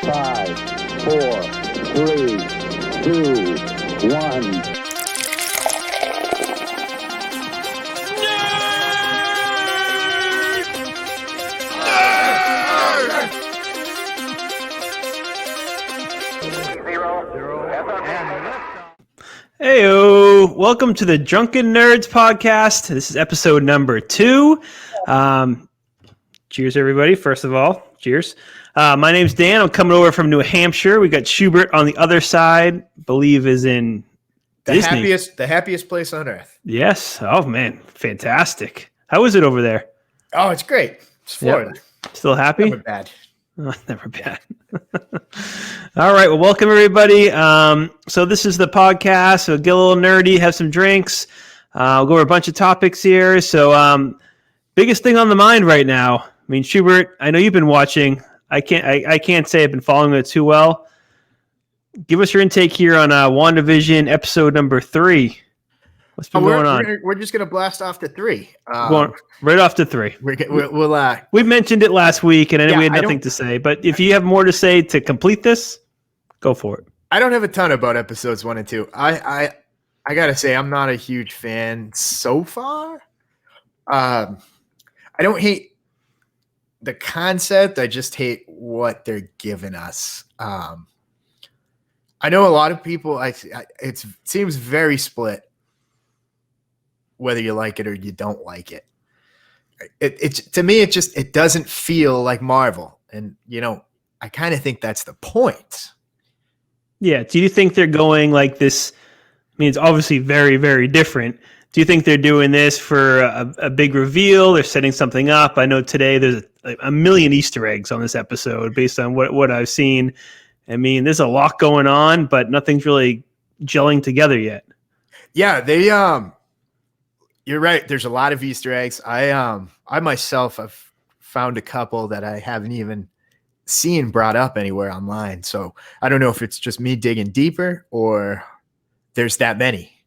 5, 4, 3, 2, 1. Heyo, welcome to the Drunken Nerds Podcast. This is episode number 2. Cheers, everybody. First of all, cheers. My name's Dan. I'm coming over from New Hampshire. We got Schubert on the other side. Believe is in Disney. The happiest place on earth. Yes. Oh man, fantastic. How is it over there? Oh, it's great. It's Florida. Yep. Still happy? Never bad. Oh, never bad. All right. Well, welcome everybody. So this is the podcast. So get a little nerdy, have some drinks. We'll go over a bunch of topics here. So biggest thing on the mind right now. I mean, Schubert, I know you've been watching. I can't say I've been following it too well. Give us your intake here on WandaVision episode number 3. What's been going on? We're just gonna blast off to 3. Going right off to 3. We mentioned it last week, and I know we had nothing to say. But if you have more to say to complete this, go for it. I don't have a ton about episodes 1 and 2. I gotta say I'm not a huge fan so far. I don't hate the concept. I just hate what they're giving us. I know a lot of people. It seems very split, whether you like it or you don't like it. It to me, it doesn't feel like Marvel, and I kind of think that's the point. Yeah. Do you think they're going like this? I mean, it's obviously very, very different. Do you think they're doing this for a big reveal? They're setting something up. I know today there's a million Easter eggs on this episode based on what I've seen. I mean, there's a lot going on, but nothing's really gelling together yet. Yeah, you're right. There's a lot of Easter eggs. I myself have found a couple that I haven't even seen brought up anywhere online. So I don't know if it's just me digging deeper or there's that many.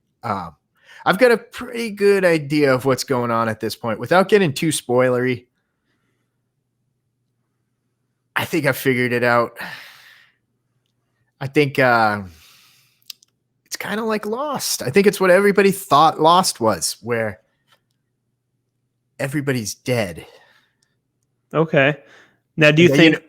I've got a pretty good idea of what's going on at this point. Without getting too spoilery, I think I figured it out. I think it's kind of like Lost. I think it's what everybody thought Lost was, where everybody's dead. Okay. Now, do you think...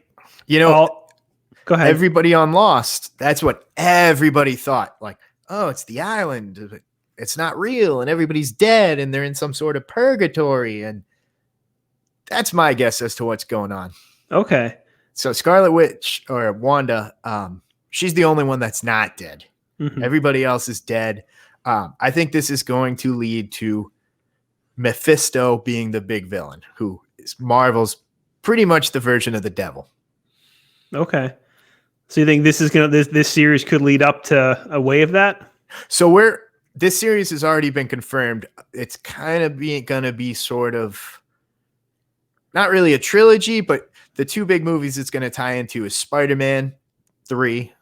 go ahead. Everybody on Lost, that's what everybody thought. Like, oh, it's the island. It's not real, and everybody's dead, and they're in some sort of purgatory, and that's my guess as to what's going on. Okay. So Scarlet Witch, or Wanda, she's the only one that's not dead. Mm-hmm. Everybody else is dead. I think this is going to lead to Mephisto being the big villain, who is Marvel's pretty much the version of the devil. Okay. So you think this series could lead up to a way of that? So this series has already been confirmed. It's kind of going to be sort of not really a trilogy, but the 2 big movies it's going to tie into is Spider-Man 3,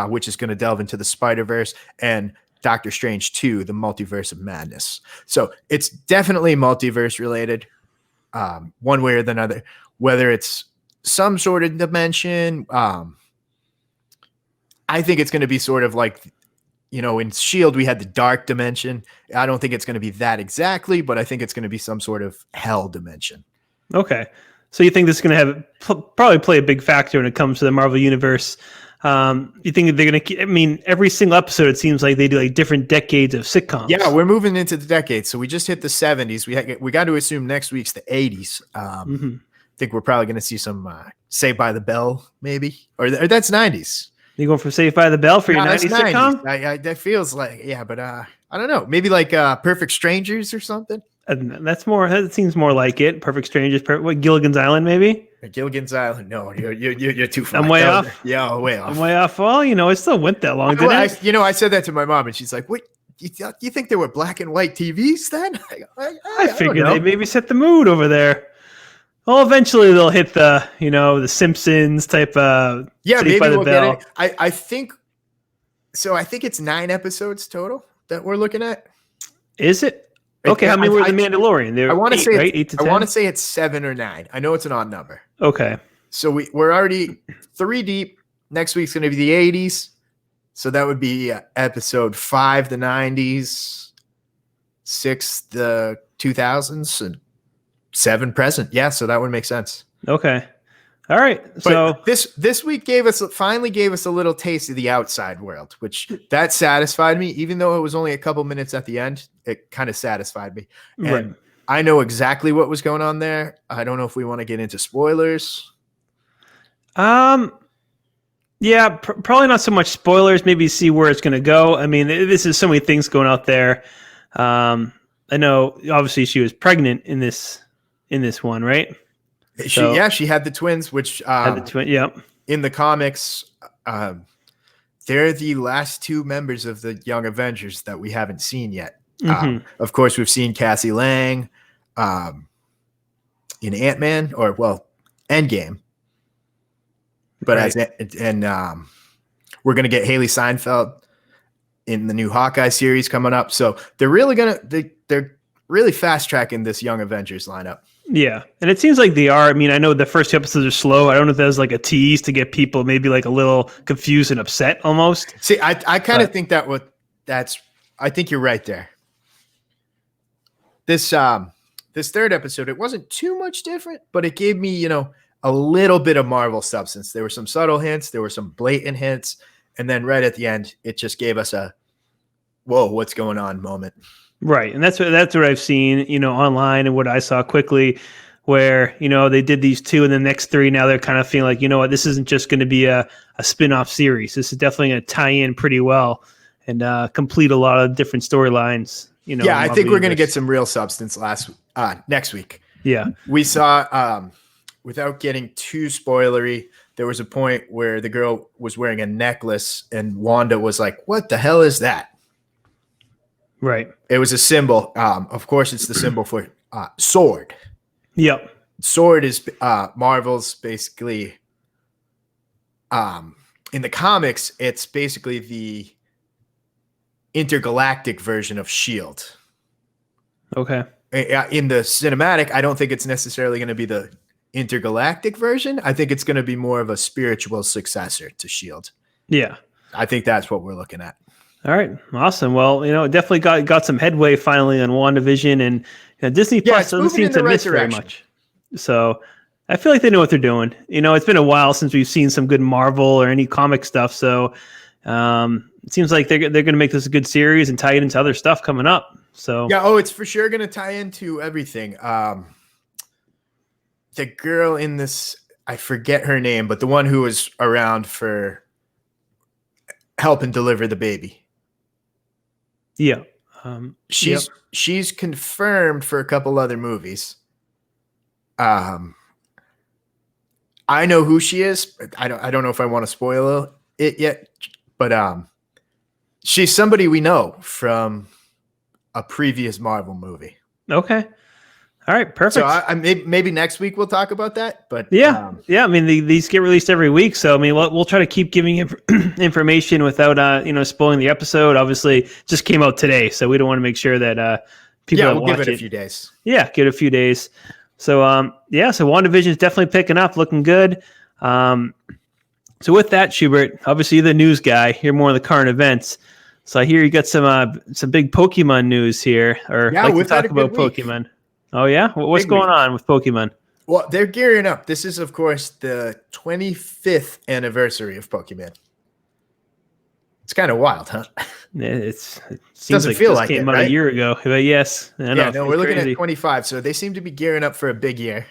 which is going to delve into the Spider-Verse, and Doctor Strange 2, the Multiverse of Madness. So it's definitely multiverse related, one way or the other, whether it's some sort of dimension. I think it's going to be sort of like, in S.H.I.E.L.D. we had the dark dimension. I don't think it's going to be that exactly, but I think it's going to be some sort of hell dimension. Okay. So you think this is going to have probably play a big factor when it comes to the Marvel Universe? You think they're going to, I mean, every single episode, it seems like they do like different decades of sitcoms. Yeah, we're moving into the decades. So we just hit the 70s. We got to assume next week's the 80s. I think we're probably going to see some Saved by the Bell, maybe. Or that's 90s. You going for Saved by the Bell for your 90s sitcom? That feels like, yeah, but I don't know. Maybe like Perfect Strangers or something. That seems more like it. Perfect Strangers, Gilligan's Island, maybe? Gilligan's Island. No, you're too far. I'm way off. Yeah, way off. I'm way off. Well, it still went that long, didn't it? I said that to my mom, and she's like, "What? You think there were black and white TVs then?" I figured they maybe set the mood over there. Well, eventually they'll hit the, the Simpsons type of maybe by the we'll bell. Get it. I think so. I think it's 9 episodes total that we're looking at. Is it? Okay, how many were The Mandalorian? I want to say 8 to 10? I want to say it's 7 or 9. I know it's an odd number. Okay. So we're already 3 deep. Next week's going to be the 80s. So that would be episode 5, the 90s, 6, the 2000s, and 7 present. Yeah, so that would make sense. Okay. All right. So this week finally gave us a little taste of the outside world, which that satisfied me. Even though it was only a couple minutes at the end, it kind of satisfied me. And right. I know exactly what was going on there. I don't know if we want to get into spoilers. Yeah, probably not so much spoilers. Maybe see where it's going to go. I mean, this is so many things going out there. I know, obviously, she was pregnant in this one, right? She had the twins, which in the comics, they're the last 2 members of the Young Avengers that we haven't seen yet. Mm-hmm. Of course, we've seen Cassie Lang in Ant-Man, Endgame. But right. We're going to get Haley Steinfeld in the new Hawkeye series coming up. So they're really they're really fast tracking this Young Avengers lineup. Yeah. And it seems like they are. I mean, I know the first 2 episodes are slow. I don't know if there's like a tease to get people maybe like a little confused and upset almost. See, I kind of think I think you're right there. This 3rd episode, it wasn't too much different, but it gave me, a little bit of Marvel substance. There were some subtle hints. There were some blatant hints. And then right at the end, it just gave us a, whoa, what's going on moment. Right. And that's what I've seen, online and what I saw quickly where, they did these 2 and the next 3. Now they're kind of feeling like, this isn't just going to be a spin-off series. This is definitely going to tie in pretty well and complete a lot of different storylines. Yeah, I think we're going to get some real substance next week. Yeah. We saw, without getting too spoilery, there was a point where the girl was wearing a necklace and Wanda was like, what the hell is that? Right. It was a symbol. Of course, it's the symbol for sword. Yep. Sword is Marvel's basically, in the comics, it's basically the intergalactic version of S.H.I.E.L.D. Okay. In the cinematic, I don't think it's necessarily going to be the intergalactic version. I think it's going to be more of a spiritual successor to S.H.I.E.L.D. Yeah. I think that's what we're looking at. All right. Awesome. Well, definitely got some headway finally on WandaVision, and Disney Plus doesn't seem to miss very much. So I feel like they know what they're doing. It's been a while since we've seen some good Marvel or any comic stuff. So it seems like they're going to make this a good series and tie it into other stuff coming up. So yeah. It's for sure going to tie into everything. The girl in this, I forget her name, but the one who was around for helping deliver the baby. Yeah. She's confirmed for a couple other movies. I know who she is. But I don't know if I want to spoil it yet, but she's somebody we know from a previous Marvel movie. Okay. All right, perfect. So maybe next week we'll talk about that. But yeah. I mean, these get released every week, so I mean, we'll try to keep giving information without spoiling the episode. Obviously, it just came out today, so we don't want to make sure that people we'll give it a few days. Yeah, give it a few days. So so WandaVision is definitely picking up, looking good. So with that, Schubert, obviously you're the news guy. You're more of the current events. So I hear you got some big Pokemon news here, or like to talk about Pokemon. Oh, yeah? What's going on with Pokemon? Well, they're gearing up. This is, of course, the 25th anniversary of Pokemon. It's kind of wild, huh? It seems doesn't like feel it like came it, out right? a year ago. But yes. We're looking at 25. So they seem to be gearing up for a big year.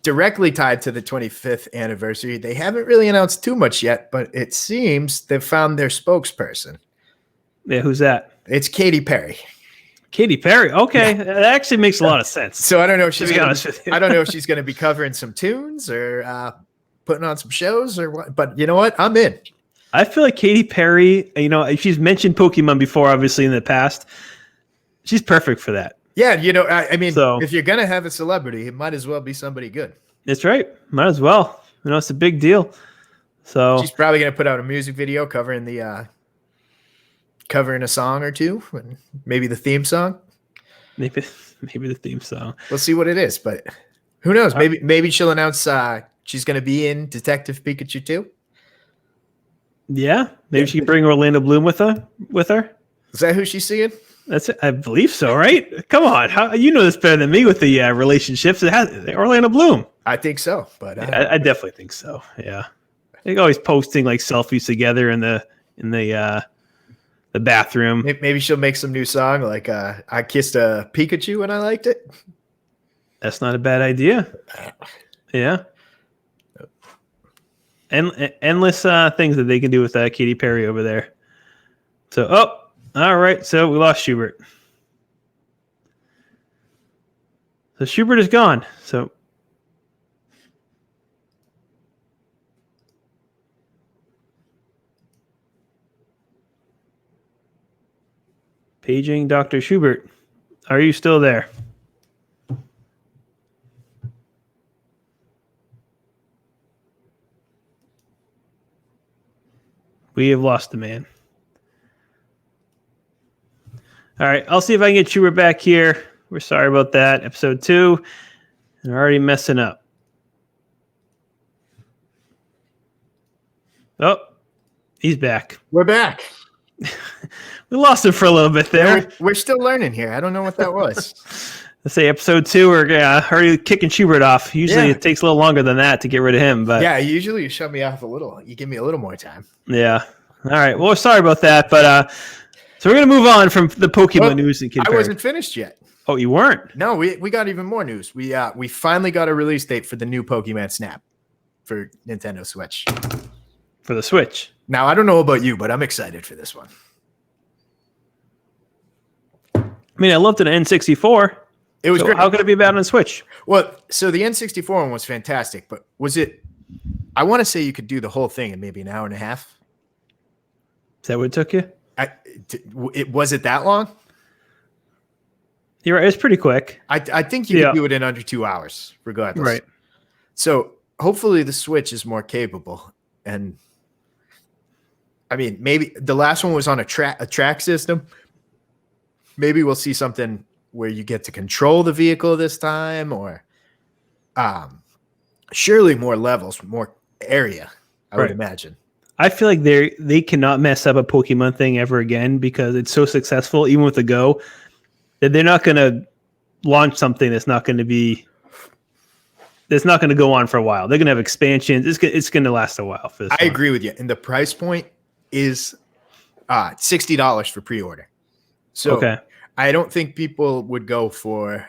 Directly tied to the 25th anniversary. They haven't really announced too much yet, but it seems they've found their spokesperson. Yeah, who's that? It's Katy Perry. Katy Perry. Okay, yeah. That actually makes a lot of sense. So I don't know if she's going to be covering some tunes or putting on some shows or what. But you know what? I'm in. I feel like Katy Perry. She's mentioned Pokemon before, obviously in the past. She's perfect for that. Yeah, I mean, if you're going to have a celebrity, it might as well be somebody good. That's right. Might as well. It's a big deal. So she's probably going to put out a music video covering a song or two, maybe the theme song. Maybe the theme song. We'll see what it is, but Who knows? Maybe she'll announce she's going to be in Detective Pikachu 2. Yeah, maybe she can bring Orlando Bloom with her. Is that who she's seeing? That's it. I believe so, right? Come on, how you know this better than me with the relationships. It has Orlando Bloom. I think so, but I definitely think so. Yeah, they're always posting like selfies together in the bathroom. Maybe she'll make some new song like I kissed a Pikachu and I liked it. That's not a bad idea. Yeah. Endless things that they can do with Katy Perry over there. So, all right. So we lost Schubert. So Schubert is gone. So paging Dr. Schubert. Are you still there? We have lost the man. All right, I'll see if I can get Schubert back here. We're sorry about that. Episode 2. And we're already messing up. Oh, he's back. We're back. We lost him for a little bit there. Yeah, we're still learning here. I don't know what that was. Let's say episode 2, we're already kicking Schubert off. Usually it takes a little longer than that to get rid of him. But yeah, usually you shut me off a little. You give me a little more time. Yeah. All right. Well, sorry about that. But so we're going to move on from the Pokemon news. And I wasn't finished yet. Oh, you weren't? No, we got even more news. We finally got a release date for the new Pokemon Snap for Nintendo Switch. For the Switch. Now, I don't know about you, but I'm excited for this one. I mean, I loved it on N64. It was great. How could it be bad on Switch? Well, so the N64 one was fantastic, but was it? I want to say you could do the whole thing in maybe an hour and a half. Is that what it took you? Was it that long? You're right. It's pretty quick. I think you could do it in under 2 hours, regardless. Right. So hopefully the Switch is more capable. And I mean, maybe the last one was on a track system. Maybe we'll see something where you get to control the vehicle this time, or surely more levels, more area, I would imagine. I feel like they cannot mess up a Pokemon thing ever again because it's so successful, even with the Go, that they're not going to launch something that's not going to go on for a while. They're going to have expansions. It's going to last a while for this. I agree with you. And the price point is $60 for pre-order. So I don't think people would go for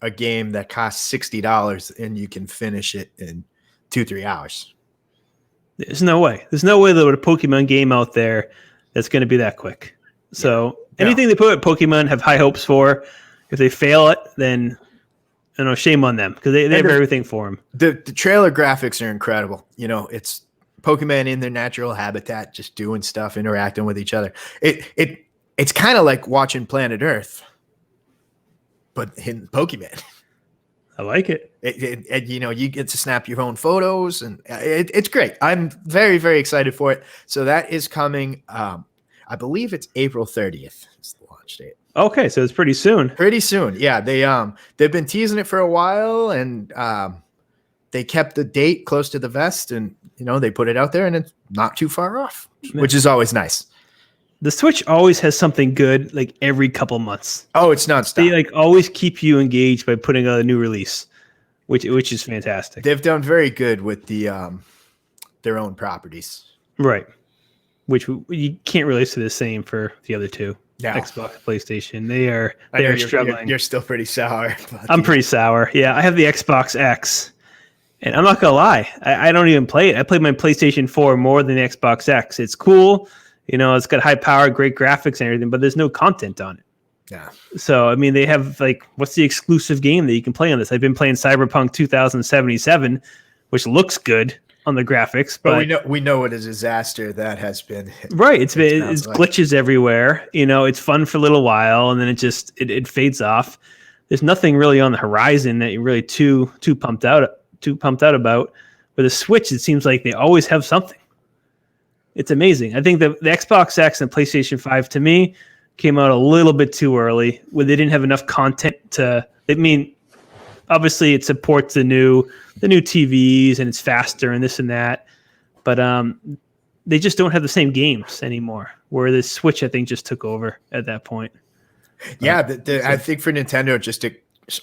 a game that costs $60 and you can finish it in 2-3 hours. There's no way. There's no way there would a Pokemon game out there that's going to be that quick. So anything they put at Pokemon have high hopes for. If they fail it, then shame on them because they have everything for them. The trailer graphics are incredible. It's Pokemon in their natural habitat, just doing stuff, interacting with each other. It's kind of like watching Planet Earth, but in Pokemon. I like it. You get to snap your own photos, and it's great. I'm very, very excited for it. So that is coming. I believe it's April 30th. It's the launch date. Okay, so it's pretty soon. Pretty soon, yeah. They've been teasing it for a while, and they kept the date close to the vest, and they put it out there, and it's not too far off, which is always nice. The Switch always has something good like every couple months. Oh, it's nonstop. They always keep you engaged by putting out a new release, which is fantastic. They've done very good with the their own properties. Right. Which you can't really say the same for the other two. No. Xbox, PlayStation. They are struggling. You're still pretty sour. I'm pretty sour. Yeah, I have the Xbox X. And I'm not going to lie. I don't even play it. I play my PlayStation 4 more than the Xbox X. It's cool. It's got high power, great graphics and everything, but there's no content on it. Yeah. So, I mean, they have what's the exclusive game that you can play on this? I've been playing Cyberpunk 2077, which looks good on the graphics, but we know what a disaster that has been. Right. It's glitches everywhere. It's fun for a little while and then it fades off. There's nothing really on the horizon that you're really too pumped out about. With the Switch, it seems like they always have something. It's amazing. I think the Xbox X and PlayStation 5 to me came out a little bit too early, where they didn't have enough content to. I mean, obviously it supports the new TVs and it's faster and this and that, but they just don't have the same games anymore. Where the Switch, I think, just took over at that point. Yeah, I think for Nintendo, just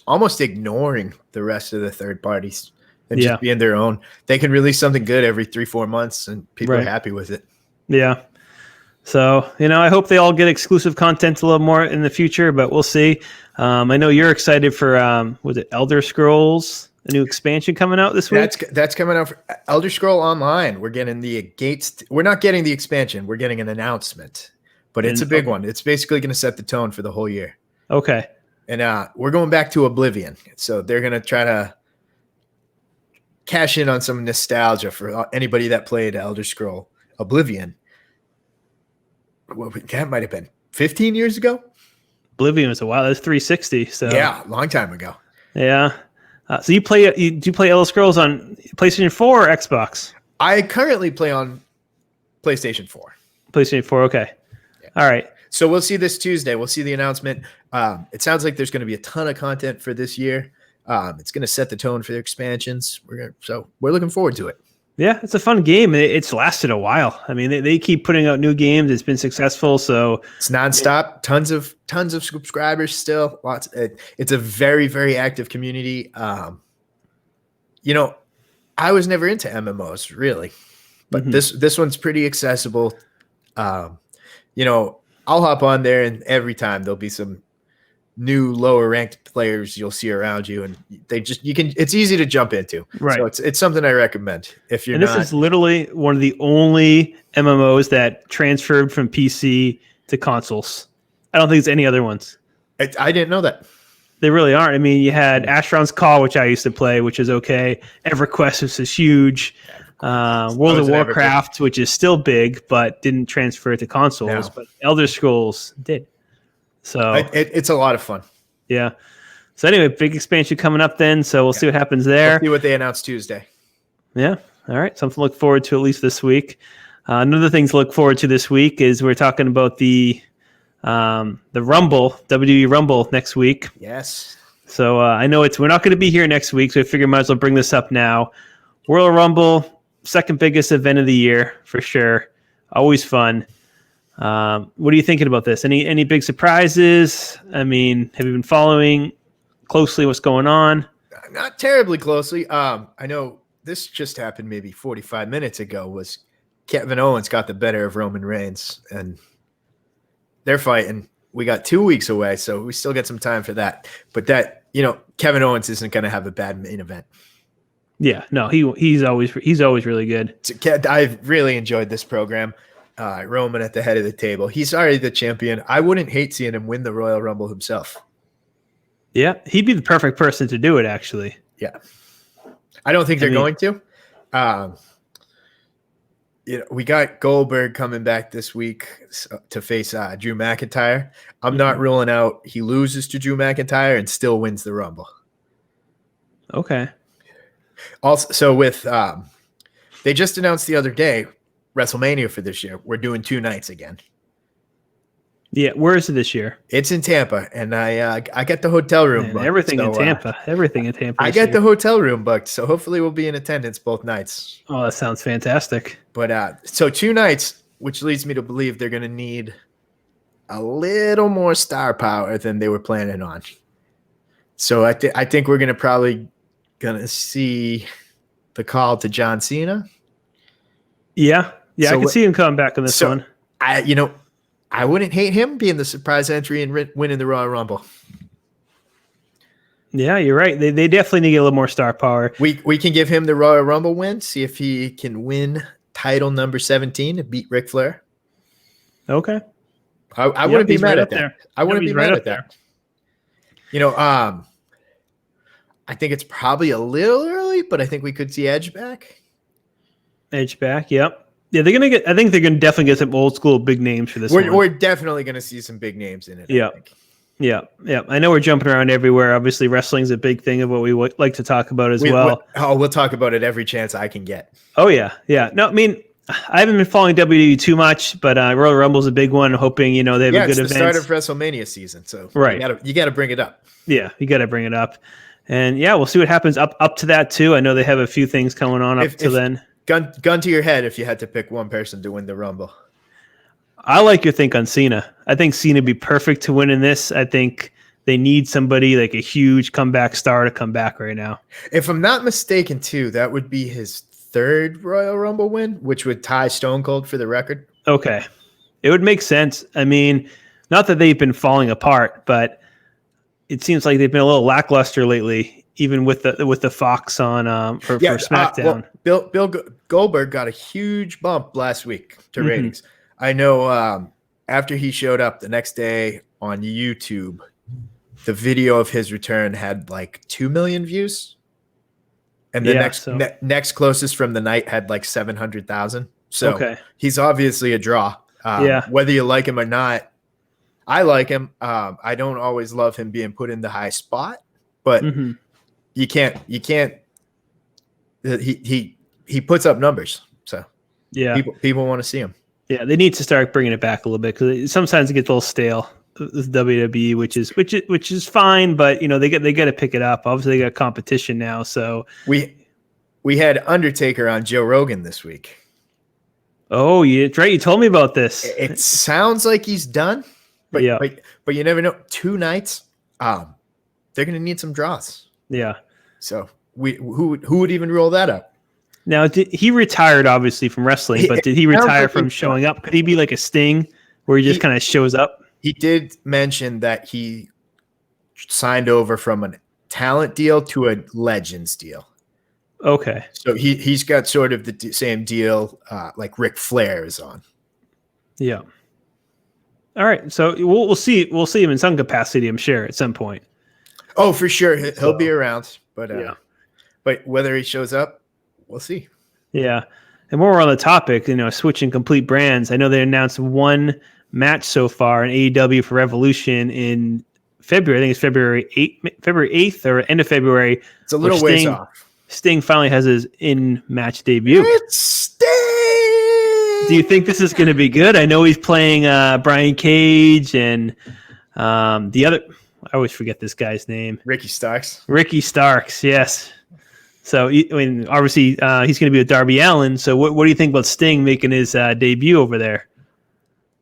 almost ignoring the rest of the third parties and just being their own. They can release something good every 3-4 months, and people are happy with it. Yeah. So, I hope they all get exclusive content a little more in the future, but we'll see. I know you're excited for, was it Elder Scrolls, a new expansion coming out this week? That's coming out for Elder Scroll Online. We're getting the gates. We're not getting the expansion. We're getting an announcement, but it's a big one. It's basically going to set the tone for the whole year. Okay. And we're going back to Oblivion. So they're going to try to cash in on some nostalgia for anybody that played Elder Scroll Oblivion. Well, that might have been 15 years ago. Oblivion was a while. That's 360. So yeah, long time ago. Yeah. So do you play Elder Scrolls on PlayStation 4 or Xbox? I currently play on PlayStation 4. PlayStation 4. Okay. Yeah. All right. So we'll see this Tuesday. We'll see the announcement. It sounds like there's going to be a ton of content for this year. It's going to set the tone for their expansions. So we're looking forward to it. Yeah, it's a fun game. It's lasted a while. I mean, they keep putting out new games. It's been successful. So it's nonstop. Tons of subscribers still. Lots. It's a very, very active community. I was never into MMOs really, but this one's pretty accessible. I'll hop on there, and every time there'll be some new lower ranked players you'll see around you, and it's easy to jump into. Right. So it's something I recommend if you're This is literally one of the only MMOs that transferred from PC to consoles. I don't think it's any other ones. I didn't know that. They really aren't. I mean, you had Asheron's Call, which I used to play, which is okay. EverQuest, which is huge. World of Warcraft, which is still big, but didn't transfer to consoles. No. But Elder Scrolls did. So it's a lot of fun. Yeah. So anyway, big expansion coming up then. So we'll see what happens there. We'll see what they announce Tuesday. Yeah. All right. Something to look forward to at least this week. Another thing to look forward to this week is we're talking about the Rumble, WWE Rumble next week. Yes. So I know we're not going to be here next week, so I figure I might as well bring this up now. Royal Rumble, second biggest event of the year for sure. Always fun. What are you thinking about this? Any big surprises? I mean, have you been following closely what's going on? Not terribly closely. I know this just happened maybe 45 minutes ago. Was Kevin Owens got the better of Roman Reigns, and they're fighting. We got 2 weeks away, so we still get some time for that. But Kevin Owens isn't going to have a bad main event. Yeah, no, he's always really good. I've really enjoyed this program. Roman at the head of the table. He's already the champion. I wouldn't hate seeing him win the Royal Rumble himself. Yeah, he'd be the perfect person to do it, actually. Yeah. I don't think they're going to. We got Goldberg coming back this week to face Drew McIntyre. I'm not ruling out he loses to Drew McIntyre and still wins the Rumble. Okay. Also, so with they just announced the other day WrestleMania for this year. We're doing 2 nights again. Yeah, where is it this year? It's in Tampa, and I got the hotel room booked. Everything in Tampa. I got the hotel room booked, so hopefully we'll be in attendance both nights. Oh, that sounds fantastic. But so 2 nights, which leads me to believe they're going to need a little more star power than they were planning on. So I think we're probably going to see the call to John Cena. Yeah, so I can see him coming back on this one. I wouldn't hate him being the surprise entry and winning the Royal Rumble. Yeah, you're right. They definitely need to get a little more star power. We can give him the Royal Rumble win, see if he can win title number 17 and beat Ric Flair. Okay. I wouldn't be mad at that. I wouldn't be mad at that. I think it's probably a little early, but I think we could see Edge back. Yep. Yeah, they're gonna get. I think they're gonna definitely get some old school big names for this. We're definitely gonna see some big names in it. Yeah, yeah. I know we're jumping around everywhere. Obviously, wrestling's a big thing of what we like to talk about as well. We'll talk about it every chance I can get. Oh yeah. No, I mean, I haven't been following WWE too much, but Royal Rumble's a big one. Hoping they have a good event. It's the start of WrestleMania season, so right. You got to bring it up. Yeah, you got to bring it up. And yeah, we'll see what happens up to that too. I know they have a few things going on up to then. Gun to your head, if you had to pick one person to win the Rumble. I like your think on Cena. I think Cena would be perfect to win in this. I think they need somebody like a huge comeback star to come back right now. If I'm not mistaken, too, that would be his third Royal Rumble win, which would tie Stone Cold for the record. Okay. It would make sense. I mean, not that they've been falling apart, but it seems like they've been a little lackluster lately, even with the Fox on for SmackDown. Bill Goldberg got a huge bump last week to ratings. I know after he showed up the next day on YouTube, the video of his return had like 2 million views. And the next closest from the night had like 700,000. So he's obviously a draw. Whether you like him or not, I like him. I don't always love him being put in the high spot, but you can't. He puts up numbers, so people want to see him. Yeah, they need to start bringing it back a little bit because sometimes it gets a little stale with WWE, which is fine, but they got to pick it up. Obviously, they got competition now, so we had Undertaker on Joe Rogan this week. Oh, yeah, right. You told me about this. It sounds like he's done, but you never know. 2 nights, they're going to need some draws. Yeah. So who would even roll that up? Now, he retired obviously from wrestling, but did he retire from showing up? Could he be like a Sting, where he just kind of shows up? He did mention that he signed over from a talent deal to a Legends deal. Okay. So he's got sort of the same deal like Ric Flair is on. Yeah. All right. So we'll see him in some capacity, I'm sure, at some point. Oh, for sure. He'll be around. But but whether he shows up, we'll see. Yeah. And while we're on the topic, switching complete brands, I know they announced one match so far in AEW for Revolution in February. I think it's February 8th or end of February. It's a little ways off. Sting finally has his in-match debut. It's Sting! Do you think this is going to be good? I know he's playing Brian Cage and the other... I always forget this guy's name. Ricky Starks. Ricky Starks, yes. So, obviously, he's going to be with Darby Allin. So what do you think about Sting making his debut over there?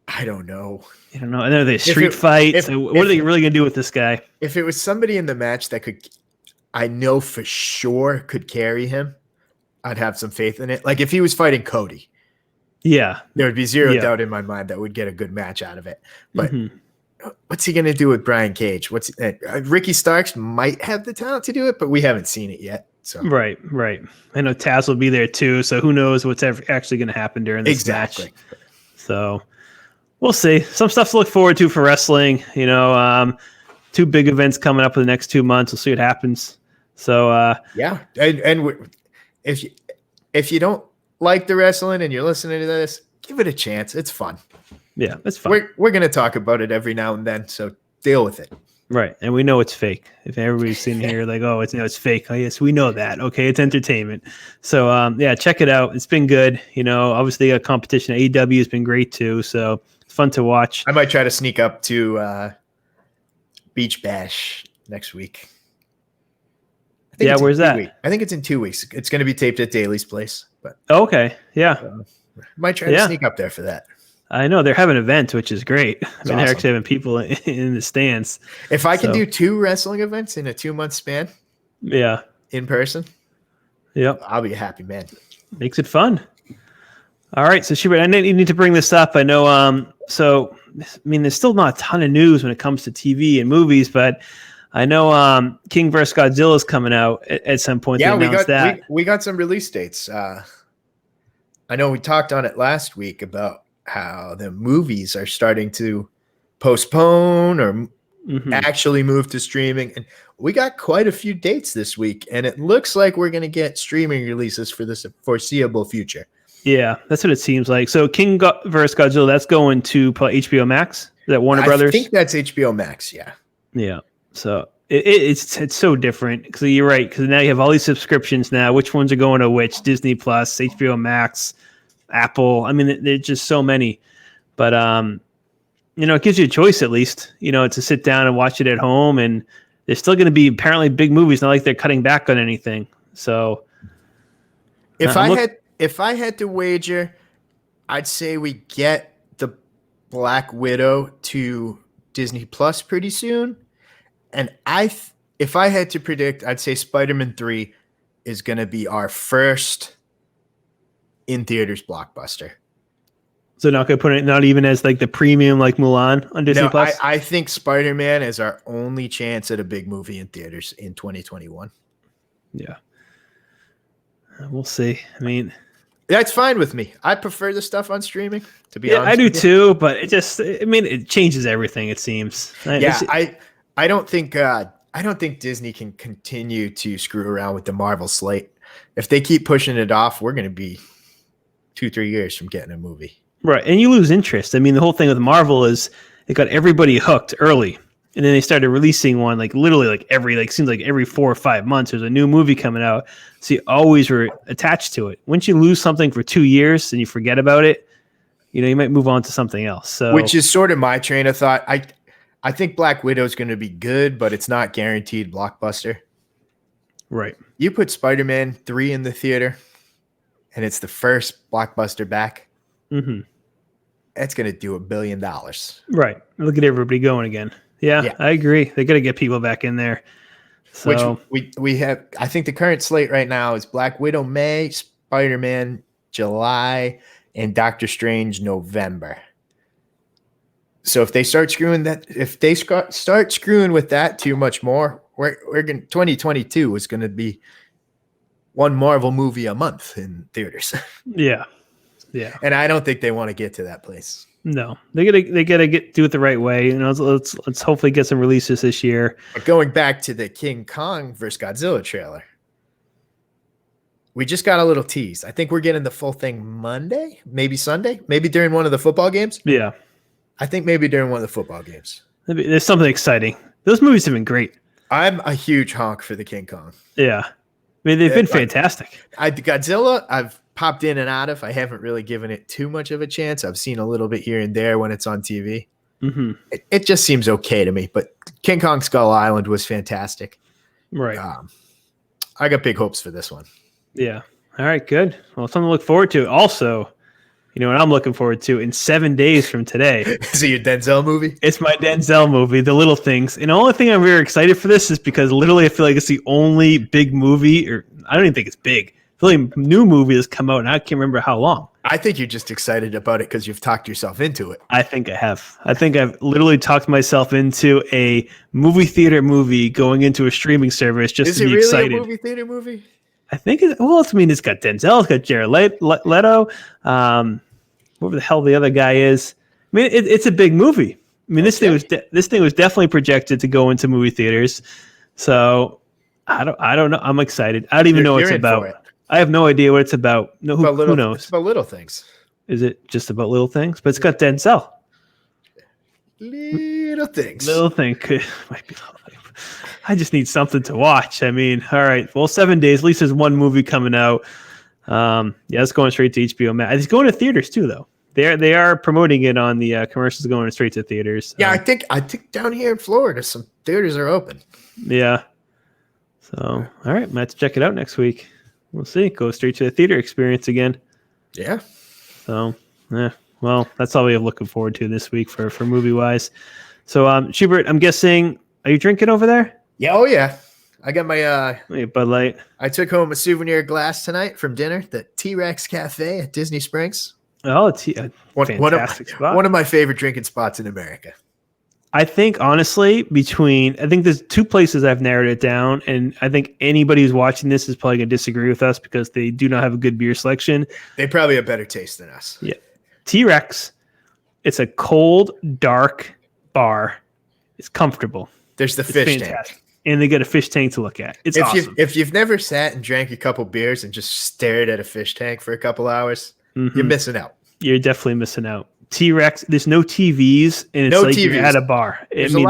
I don't know. I don't know. I know they street fight. So what are they really going to do with this guy? If it was somebody in the match that I know for sure could carry him, I'd have some faith in it. Like if he was fighting Cody. Yeah. There would be zero doubt in my mind that would get a good match out of it. But what's he going to do with Brian Cage? Ricky Starks might have the talent to do it, but we haven't seen it yet. So Right. I know Taz will be there too, so who knows what's actually going to happen during this match. So we'll see. Some stuff to look forward to for wrestling. 2 big events coming up in the next 2 months. We'll see what happens. So and if you don't like the wrestling and you're listening to this, give it a chance. It's fun. Yeah, it's fun. We're going to talk about it every now and then, so deal with it. Right, and we know it's fake. If everybody's sitting here like, oh, it's fake. Oh, yes, we know that. Okay, it's entertainment. So, check it out. It's been good. Obviously, got competition. AEW has been great too, so it's fun to watch. I might try to sneak up to Beach Bash next week. Where's that? I think it's in 2 weeks. It's going to be taped at Daly's place. But okay, yeah. Might try to sneak up there for that. I know they're having events, which is great. They're actually having people in the stands. If I can do 2 wrestling events in a 2-month span, in person, I'll be a happy man. Makes it fun. All right, so Schubert, I need to bring this up. I know. There's still not a ton of news when it comes to TV and movies, but I know King vs. Godzilla is coming out at some point. Yeah, we got some release dates. I know we talked on it last week about how the movies are starting to postpone or actually move to streaming. And we got quite a few dates this week, and it looks like we're going to get streaming releases for this foreseeable future. Yeah, that's what it seems like. So King vs. Godzilla, that's going to HBO Max? Is that Warner Brothers? I think that's HBO Max, yeah. Yeah. So it's so different because you're right. Because now you have all these subscriptions now. Which ones are going to which? Disney Plus, HBO Max, Apple. I mean, there's just so many. But it gives you a choice at least. To sit down and watch it at home and there's still going to be apparently big movies. Not like they're cutting back on anything. So if I had to wager, I'd say we get the Black Widow to Disney Plus pretty soon. And if I had to predict, I'd say Spider-Man 3 is going to be our first in theaters blockbuster. So not going to put it, not even as like the premium like Mulan on Disney Plus? I think Spider-Man is our only chance at a big movie in theaters in 2021. Yeah. We'll see. I mean, that's fine with me. I prefer the stuff on streaming, to be honest. I do too, but it changes everything, it seems. I don't think Disney can continue to screw around with the Marvel slate. If they keep pushing it off, we're going to be 2-3 years from getting a movie. Right. And you lose interest. I mean, the whole thing with Marvel is it got everybody hooked early. And then they started releasing one literally seems like every 4 or 5 months there's a new movie coming out. So you always were attached to it. Once you lose something for 2 years and you forget about it, you might move on to something else. So, which is sort of my train of thought. I think Black Widow is going to be good, but it's not guaranteed blockbuster. Right. You put Spider-Man 3 in the theater and it's the first blockbuster back. Mm-hmm. That's going to do $1 billion. Right. Look at everybody going again. Yeah, I agree. They got to get people back in there. So, which we have, I think the current slate right now is Black Widow May, Spider-Man July, and Doctor Strange November. So if they start screwing with that too much more, we're going 2022 is going to be one Marvel movie a month in theaters. Yeah. And I don't think they want to get to that place. No, they gotta do it the right way. Let's hopefully get some releases this year. But going back to the King Kong vs. Godzilla trailer, we just got a little tease. I think we're getting the full thing Monday, maybe Sunday, maybe during one of the football games. Yeah, I think maybe during one of the football games. There's something exciting. Those movies have been great. I'm a huge honk for the King Kong. Yeah, I mean they've been fantastic. Godzilla, I've popped in and out of. I haven't really given it too much of a chance. I've seen a little bit here and there when it's on TV. Mm-hmm. It just seems okay to me. But King Kong Skull Island was fantastic. Right. I got big hopes for this one. Yeah. All right. Good. Well, something to look forward to. Also, what I'm looking forward to in 7 days from today. Is it your Denzel movie? It's my Denzel movie, The Little Things. And the only thing I'm very excited for this is because literally I feel like it's the only big movie, or I don't even think it's big. Really new movie that's come out, and I can't remember how long. I think you're just excited about it because you've talked yourself into it. I think I have. I think I've literally talked myself into a movie theater movie going into a streaming service just to be excited. Is it really a movie theater movie? I think it's got Denzel, it's got Jared Leto, whatever the hell the other guy is. I mean, it's a big movie. I mean, this thing was definitely projected to go into movie theaters. So I don't know. I'm excited. I don't even know what it's about. I have no idea what it's about. No, who knows? It's about little things. Is it just about little things? But it's got Denzel. Little things. Little thing. Might be little thing. I just need something to watch. I mean, all right. Well, 7 days. At least there's one movie coming out. It's going straight to HBO Max. It's going to theaters too, though. They are promoting it on the commercials going straight to theaters. Yeah, I think down here in Florida, some theaters are open. Yeah. So, all right. I'm going to have to check it out next week. We'll see. Go straight to the theater experience again. Yeah. So, well, that's all we have looking forward to this week for movie wise. So, Schubert, I'm guessing, are you drinking over there? Yeah. Oh yeah. I got my Bud Light. I took home a souvenir glass tonight from dinner. The T-Rex Cafe at Disney Springs. Oh, fantastic spot. One of my favorite drinking spots in America. I think, honestly, there's two places I've narrowed it down, and I think anybody who's watching this is probably going to disagree with us because they do not have a good beer selection. They probably have better taste than us. Yeah. T-Rex, it's a cold, dark bar. It's comfortable. There's the fish tank. And they get a fish tank to look at. It's awesome. If you've never sat and drank a couple beers and just stared at a fish tank for a couple hours, you're missing out. You're definitely missing out. T-Rex, there's no TVs, and it's TVs. You're at a bar. There's a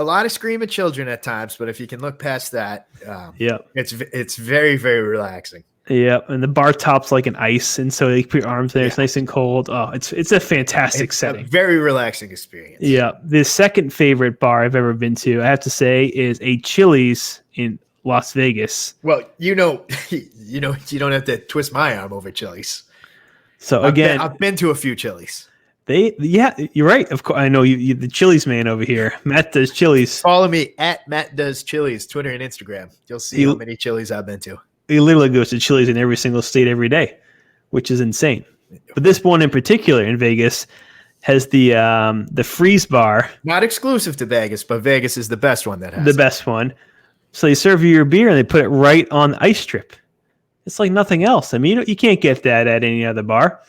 lot of screaming children at times, but if you can look past that, it's very, very relaxing. Yeah, and the bar top's like an ice, and so you put your arms there. It's nice and cold. Oh, it's a fantastic setting. A very relaxing experience. Yeah, the second favorite bar I've ever been to, I have to say, is a Chili's in Las Vegas. Well, you don't have to twist my arm over Chili's. So again, I've been to a few Chili's. You're right. Of course, I know you the Chili's man over here. Matt does Chili's. Follow me at Matt Does Chili's, Twitter and Instagram. You'll see how many Chili's I've been to. He literally goes to Chili's in every single state every day, which is insane. But this one in particular in Vegas has the freeze bar. Not exclusive to Vegas, but Vegas is the best one that has the best one. So they serve you your beer and they put it right on the ice strip. It's like nothing else. I mean, you can't get that at any other bar.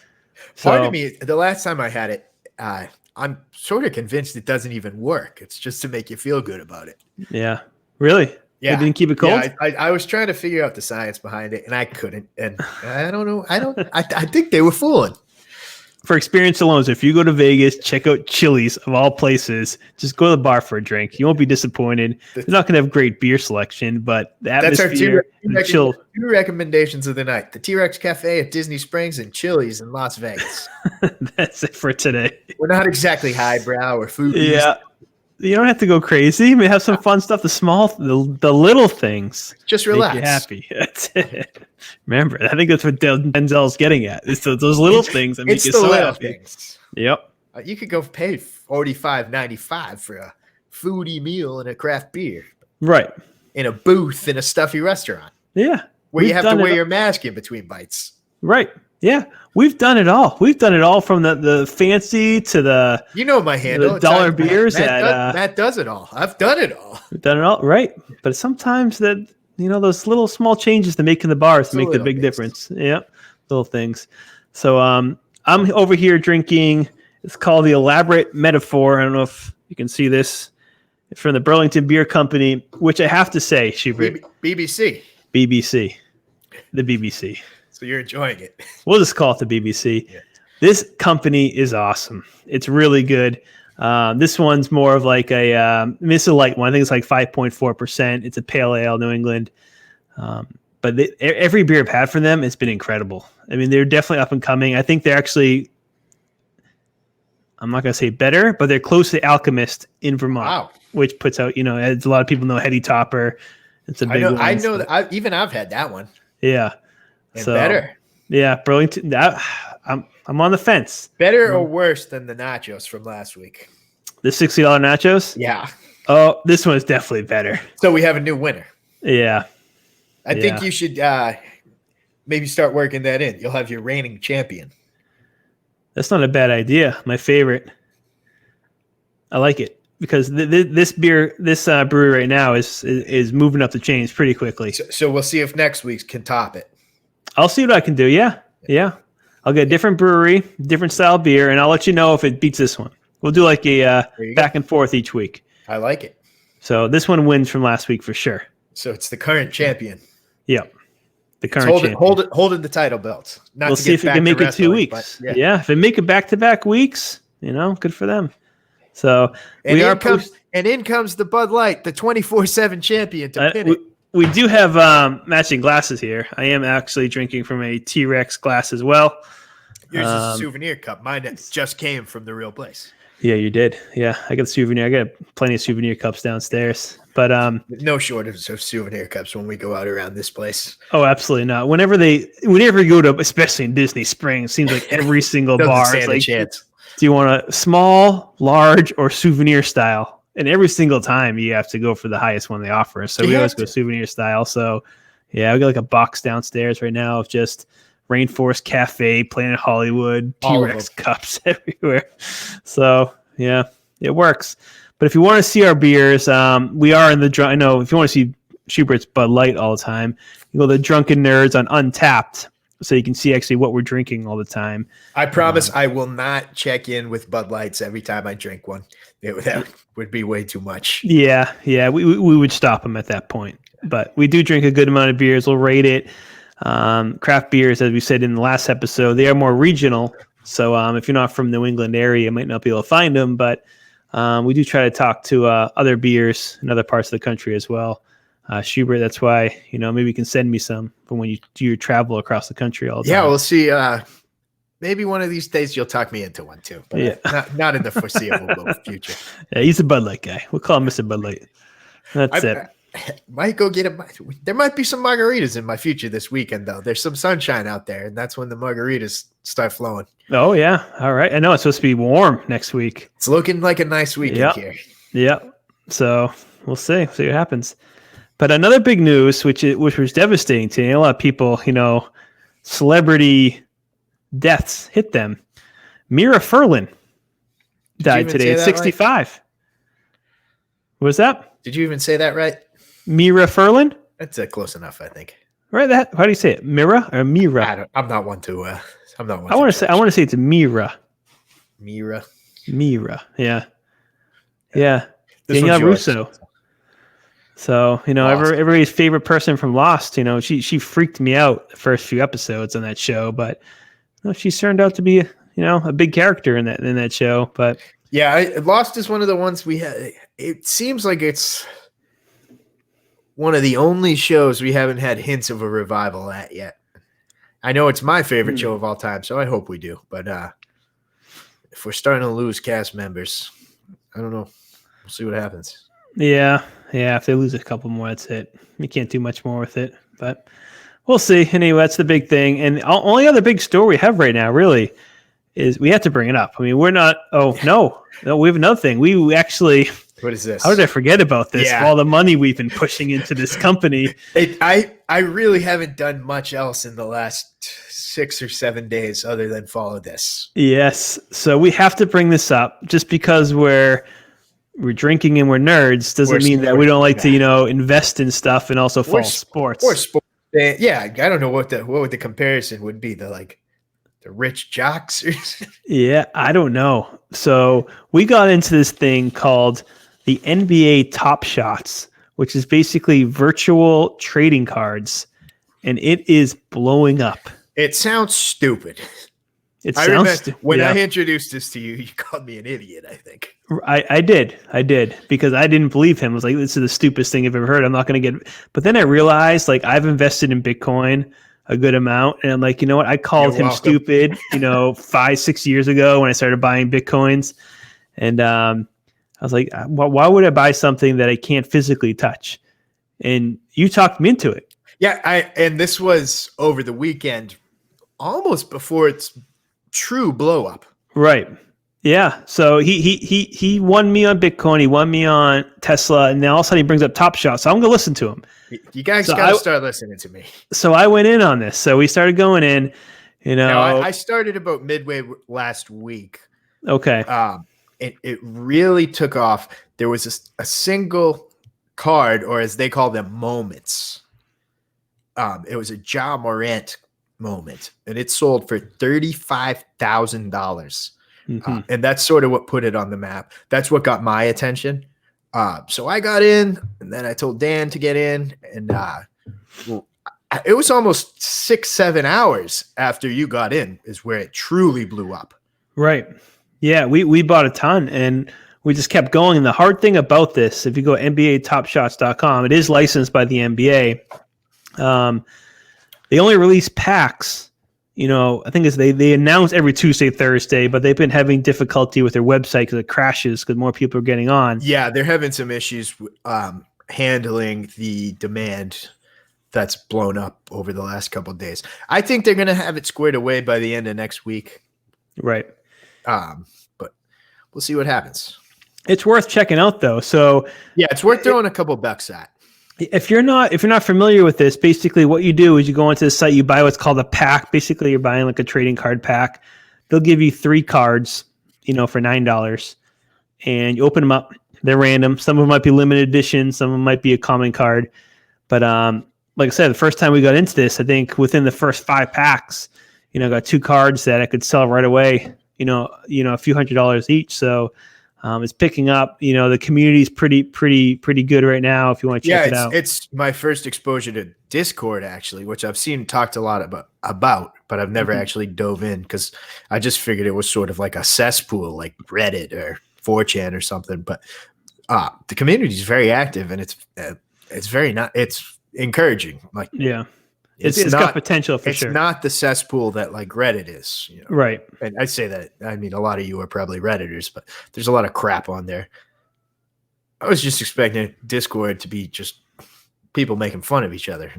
Part of me, the last time I had it, I'm sort of convinced it doesn't even work. It's just to make you feel good about it. Yeah. Really? Yeah. They didn't keep it cold? Yeah, I was trying to figure out the science behind it, and I couldn't. And I don't know. I think they were fooling. For experience alone, so if you go to Vegas, check out Chili's of all places. Just go to the bar for a drink. You won't be disappointed. They're not going to have great beer selection, but the atmosphere, that's our two recommendations of the night: the T-Rex Cafe at Disney Springs and Chili's in Las Vegas. That's it for today. We're not exactly highbrow or food. Yeah. You don't have to go crazy. I mean, have some fun stuff. The little things. Just relax. Make you happy. That's it. Remember, I think that's what Denzel's getting at. It's those little things that make you so happy. Things. Yep. You could go pay $45.95 for a foodie meal and a craft beer. Right. In a booth in a stuffy restaurant. Yeah. Where you have to wear your mask in between bites. Right. Yeah, we've done it all. We've done it all from the fancy to the my handle, the dollar beers. Matt does it all. I've done it all. We've done it all, right? But sometimes those little small changes to make in the bars make the big difference. Yeah, little things. So I'm over here drinking. It's called the Elaborate Metaphor. I don't know if you can see this. It's from the Burlington Beer Company, which I have to say, Schubert. BBC. The BBC. So you're enjoying it. We'll just call it the BBC. Yeah. This company is awesome. It's really good. This one's more of like it's a light one. I think it's like 5.4%. It's a pale ale, New England. But every beer I've had from them, it's been incredible. I mean, they're definitely up and coming. I think they're actually, I'm not going to say better, but they're close to Alchemist in Vermont, which puts out, as a lot of people know, Heady Topper. It's a big one. I know that. I've had that one. Yeah. And better. Yeah, Burlington. I'm on the fence. Better or worse than the nachos from last week? The $60 nachos? Yeah. Oh, this one is definitely better. So we have a new winner. Yeah. I think you should maybe start working that in. You'll have your reigning champion. That's not a bad idea. My favorite. I like it because this brewery right now is moving up the chains pretty quickly. So we'll see if next week's can top it. I'll see what I can do. Yeah. I'll get a different brewery, different style beer, and I'll let you know if it beats this one. We'll do like a back and forth each week. I like it. So this one wins from last week for sure. So it's the current champion. Yep. The current champion. Holding the title belt. We'll see if it can make it 2 weeks. Yeah, if it make it back-to-back weeks, good for them. So in comes the Bud Light, the 24/7 champion to pin it. We do have matching glasses here. I am actually drinking from a T-Rex glass as well. Yours is a souvenir cup. Mine just came from the real place. Yeah, you did. Yeah, I got souvenir. I got plenty of souvenir cups downstairs. But no shortage of souvenir cups when we go out around this place. Oh, absolutely not. Whenever you go to, especially in Disney Springs, it seems like every single bar is like, do you want a small, large, or souvenir style? And every single time you have to go for the highest one they offer. So we always go souvenir style. So yeah, we got like a box downstairs right now of just Rainforest Cafe, Planet Hollywood, T-Rex cups everywhere. So yeah, it works. But if you want to see our beers, we are in the I know if you want to see Schubert's Bud Light all the time, you go to the Drunken Nerds on Untapped, so you can see actually what we're drinking all the time. I promise I will not check in with Bud Lights every time I drink one. That would be way too much. Yeah, we would stop them at that point. But we do drink a good amount of beers. We'll rate it. Craft beers, as we said in the last episode, they are more regional. So if you're not from the New England area, you might not be able to find them. But we do try to talk to other beers in other parts of the country as well. Schubert. That's why, maybe you can send me some for when you do your travel across the country all the Yeah, time. we'll see. Maybe one of these days you'll talk me into one too, but not in the foreseeable future. Yeah, he's a Bud Light guy. We'll call him Mr. Bud Light. That's it. Might go get there might be some margaritas in my future this weekend, though. There's some sunshine out there, and that's when the margaritas start flowing. Oh, yeah. All right. I know it's supposed to be warm next week. It's looking like a nice weekend here. Yeah. So we'll see. See what happens. But another big news, which was devastating to me, a lot of people, celebrity deaths hit them. Mira Furlan died today at 65. Right? What was that? Did you even say that right? Mira Furlan? That's close enough, I think. Right. How do you say it? Mira or Mira? I'm not one to. I'm not one. I want to say it's Mira. Mira. Yeah. Yeah. Danielle Russo. So, everybody's favorite person from Lost, she freaked me out the first few episodes on that show, but she's turned out to be, a big character in that show. But yeah, Lost is one of the ones we had. It seems like it's one of the only shows we haven't had hints of a revival at yet. I know it's my favorite show of all time, so I hope we do. But if we're starting to lose cast members, I don't know. We'll see what happens. Yeah. If they lose a couple more, that's it. You can't do much more with it. But we'll see. Anyway, that's the big thing. And the only other big story we have right now, really, is we have to bring it up. I mean, we're not. Oh no, we have another thing. We actually. What is this? How did I forget about this? Yeah. All the money we've been pushing into this company. I really haven't done much else in the last 6 or 7 days other than follow this. Yes. So we have to bring this up just because we're drinking and we're nerds doesn't mean that we don't like to, invest in stuff and also follow sports. Or sports. Yeah. I don't know what the comparison would be. The rich jocks. Yeah. I don't know. So we got into this thing called the NBA TopShots, which is basically virtual trading cards, and it is blowing up. It sounds stupid. When I introduced this to you, you called me an idiot, I think. I did because I didn't believe him. I was like, this is the stupidest thing I've ever heard. I'm not going to get, but then I realized I've invested in Bitcoin a good amount. And I'm like, you know what? I called him stupid, 5-6 years ago when I started buying Bitcoins. And, I was like, why would I buy something that I can't physically touch? And you talked me into it. Yeah. And this was over the weekend, almost before its true blow up. Right. Yeah. So he won me on Bitcoin. He won me on Tesla. And then all of a sudden he brings up TopShot. So I'm going to listen to him. You guys got to start listening to me. So I went in on this. So we started going in, Now, I started about midway last week. Okay. It really took off. There was a single card, or as they call them, moments. It was a Ja Morant moment, and it sold for $35,000. Mm-hmm. And that's sort of what put it on the map. That's what got my attention. So I got in, and then I told Dan to get in, and it was almost 6-7 hours after you got in is where it truly blew up. Right. Yeah, we bought a ton, and we just kept going. And the hard thing about this, if you go to NBATopShots.com, it is licensed by the NBA. They only release packs. I think they announce every Tuesday, Thursday, but they've been having difficulty with their website because it crashes because more people are getting on. Yeah, they're having some issues handling the demand that's blown up over the last couple of days. I think they're going to have it squared away by the end of next week. Right. But we'll see what happens. It's worth checking out though. So yeah, it's worth throwing a couple bucks at. If you're not familiar with this, basically what you do is you go into the site, you buy what's called a pack. Basically, you're buying like a trading card pack. They'll give you 3 cards, for $9, and you open them up. They're random. Some of them might be limited edition. Some of them might be a common card. But like I said, the first time we got into this, I think within the first 5 packs, I got 2 cards that I could sell right away. A few $100s each. So it's picking up. The community's pretty good right now. If you want to check it out, it's my first exposure to Discord actually, which I've seen talked a lot about, but I've never actually dove in because I just figured it was sort of like a cesspool, like Reddit or 4chan or something. But the community is very active, and it's encouraging. Like, yeah, it's got potential for sure. It's not the cesspool that like Reddit is, Right. And I say that, I mean, a lot of you are probably Redditors, but there's a lot of crap on there. I was just expecting Discord to be just people making fun of each other.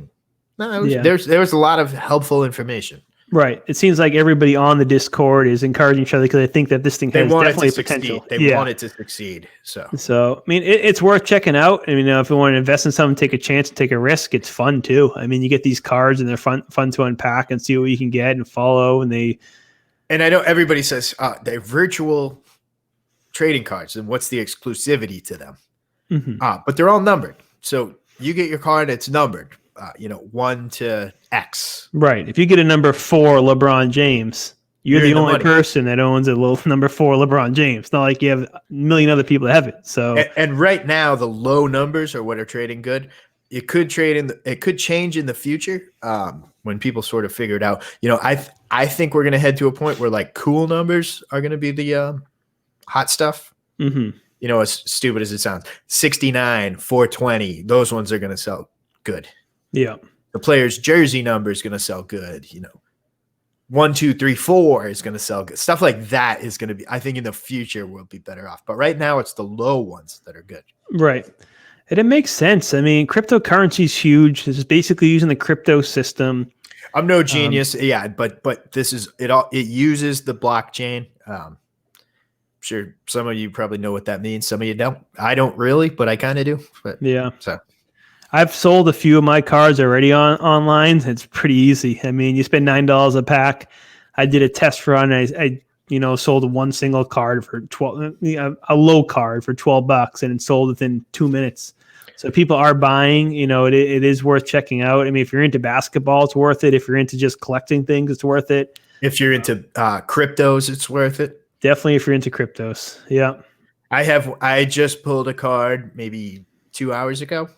No, there was a lot of helpful information. Right. It seems like everybody on the Discord is encouraging each other because they think that this thing has definitely potential. They want it to succeed. So I mean, it's worth checking out. I mean, if you want to invest in something, take a chance, take a risk. It's fun too. I mean, you get these cards and they're fun to unpack and see what you can get and follow. And I know everybody says they're virtual trading cards, and what's the exclusivity to them? Mm-hmm. But they're all numbered. So you get your card, it's numbered. 1 to X. Right. If you get a number 4 LeBron James, you're the only person that owns a little number 4 LeBron James. It's not like you have a million other people that have it. So and right now the low numbers are what are trading good. It could change in the future when people sort of figure it out. I think we're going to head to a point where like cool numbers are going to be the hot stuff. Mm-hmm. As stupid as it sounds, 69, 420, those ones are going to sell good. Yeah. The player's jersey number is going to sell good. 1, 2, 3, 4 is going to sell good. Stuff like that is going to be, I think in the future we'll be better off. But right now it's the low ones that are good. Right. And it makes sense. I mean, cryptocurrency is huge. This is basically using the crypto system. I'm no genius. But this is it all. It uses the blockchain. Sure. Some of you probably know what that means. Some of you don't. I don't really, but I kind of do. But yeah. So I've sold a few of my cards already online. It's pretty easy. I mean, you spend $9 a pack. I did a test run. I sold one single card for a low card for $12, and it sold within 2 minutes. So people are buying. It is worth checking out. I mean, if you're into basketball, it's worth it. If you're into just collecting things, it's worth it. If you're into cryptos, it's worth it. Definitely, if you're into cryptos. Yeah. I just pulled a card maybe 2 hours ago.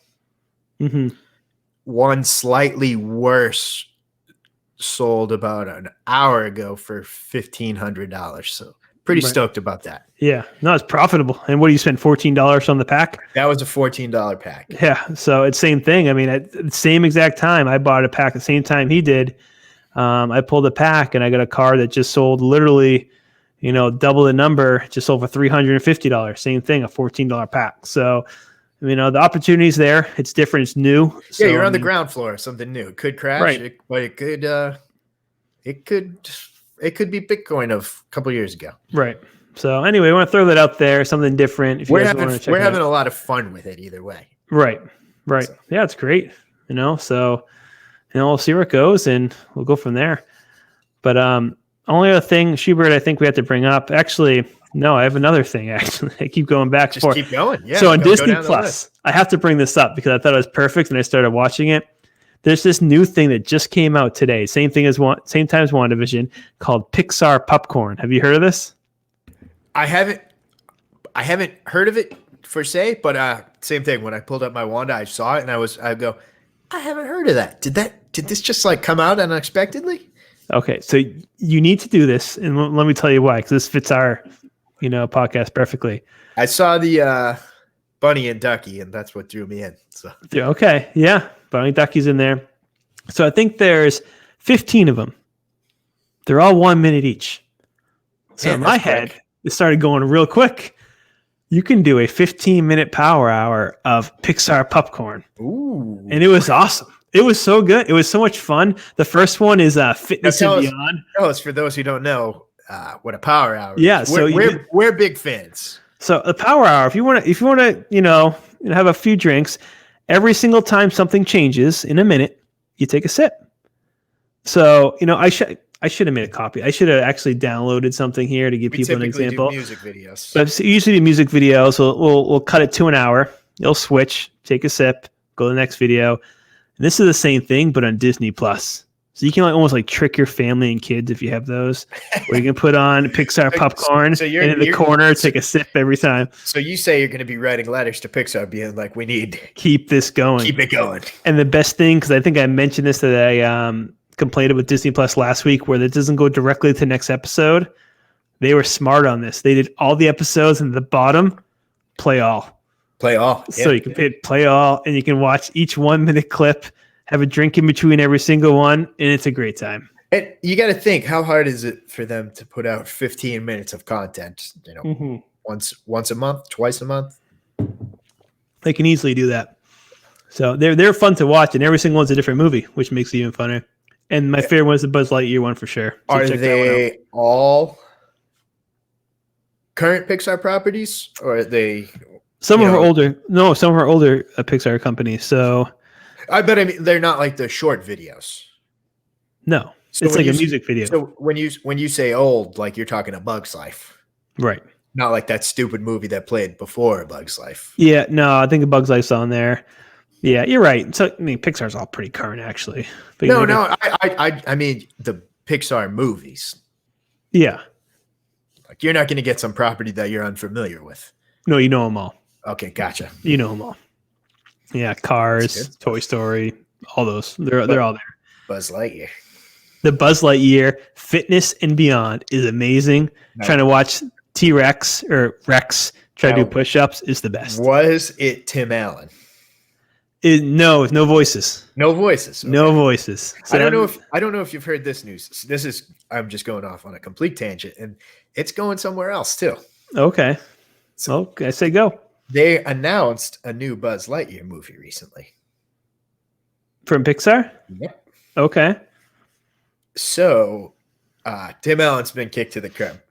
Mm-hmm. One slightly worse sold about an hour ago for $1,500. So pretty stoked about that. Yeah, no, it's profitable. And what do you spend, $14 on the pack? That was a $14 pack. Yeah, so it's same thing. I mean, at the same exact time, I bought a pack at the same time he did. I pulled a pack and I got a card that just sold literally, double the number, just sold for $350. Same thing, a $14 pack. So, the opportunity's there. It's different. It's new. So, yeah, you're on the ground floor. Something new. It could crash, right. But it could be Bitcoin of a couple years ago. Right. So anyway, I want to throw that out there. Something different. If we're having a lot of fun with it either way. Right. So. Yeah, it's great. So we'll see where it goes, and we'll go from there. But only other thing, Schubert, I think we have to bring up. Actually, no, I have another thing. Actually, I keep going back. Just keep going. Yeah. So on Disney Plus, I have to bring this up because I thought it was perfect, and I started watching it. There's this new thing that just came out today. Same time as WandaVision, called Pixar popcorn. Have you heard of this? I haven't heard of it per se, but same thing. When I pulled up my Wanda, I saw it, and I go, I haven't heard of that. Did this just like come out unexpectedly? Okay, so you need to do this, and let me tell you why, because this fits our, podcast perfectly. I saw the Bunny and Ducky, and that's what drew me in. So okay, yeah, Bunny and Ducky's in there. So I think there's 15 of them. They're all 1 minute each. So in my head, it started going real quick. You can do a 15-minute power hour of Pixar popcorn. Ooh, and it was awesome. It was so good. It was so much fun. The first one is Fitness and Beyond. Tell us, for those who don't know, what a power hour is. Yeah, so we're big fans. So the power hour, if you want to, have a few drinks, every single time something changes in a minute, you take a sip. So, I should have made a copy. I should have actually downloaded something here to give people an example. Do music videos. But usually do music videos. So we'll cut it to an hour. You'll switch, take a sip, go to the next video. And this is the same thing, but on Disney Plus. So you can almost trick your family and kids if you have those. Where you can put on Pixar popcorn and in the corner, take a sip every time. So you say you're going to be writing letters to Pixar being like, we need keep this going. Keep it going. And the best thing, because I think I mentioned this that I complained with Disney Plus last week, where it doesn't go directly to the next episode. They were smart on this. They did all the episodes, and at the bottom, play all. Play all. So you can play all, and you can watch each 1 minute clip, have a drink in between every single one, and it's a great time. And you got to think, how hard is it for them to put out 15 minutes of content? Once a month, twice a month. They can easily do that. So they're fun to watch, and every single one's a different movie, which makes it even funner. And my favorite one is the Buzz Lightyear one for sure. So are they all current Pixar properties, or are they? Some of them are older. No, some of them are older Pixar companies. So I mean they're not like the short videos. No, so it's like a music video. So when you say old, like you're talking A Bug's Life, right? Not like that stupid movie that played before A Bug's Life. Yeah, no, I think A Bug's Life's on there. Yeah, you're right. So I mean, Pixar's all pretty current, actually. But I mean the Pixar movies. Yeah, like you're not going to get some property that you're unfamiliar with. No, you know them all. Okay, gotcha. You know them all. Yeah, Cars, Toy Story, all those. They're all there. Buzz Lightyear. The Buzz Lightyear Fitness and Beyond is amazing. Nice. Trying to watch T-Rex or Rex try to do push-ups is the best. Was it Tim Allen? No, no voices. No voices. Okay. No voices. So I don't know if you've heard this news. I'm just going off on a complete tangent, and it's going somewhere else too. Okay. So I say go. They announced a new Buzz Lightyear movie recently. From Pixar? Yep. Okay. So Tim Allen's been kicked to the curb.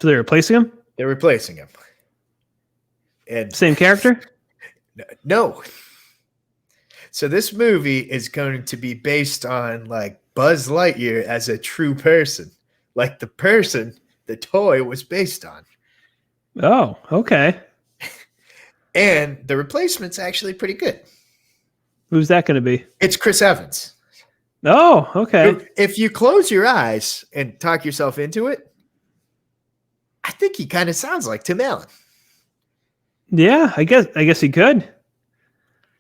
So they're replacing him? They're replacing him. And same character? No. So this movie is going to be based on like Buzz Lightyear as a true person. Like the person the toy was based on. Oh, okay. And the replacement's actually pretty good. Who's that going to be? It's Chris Evans. Oh, okay. If you close your eyes and talk yourself into it, I think he kind of sounds like Tim Allen. Yeah, I guess he could.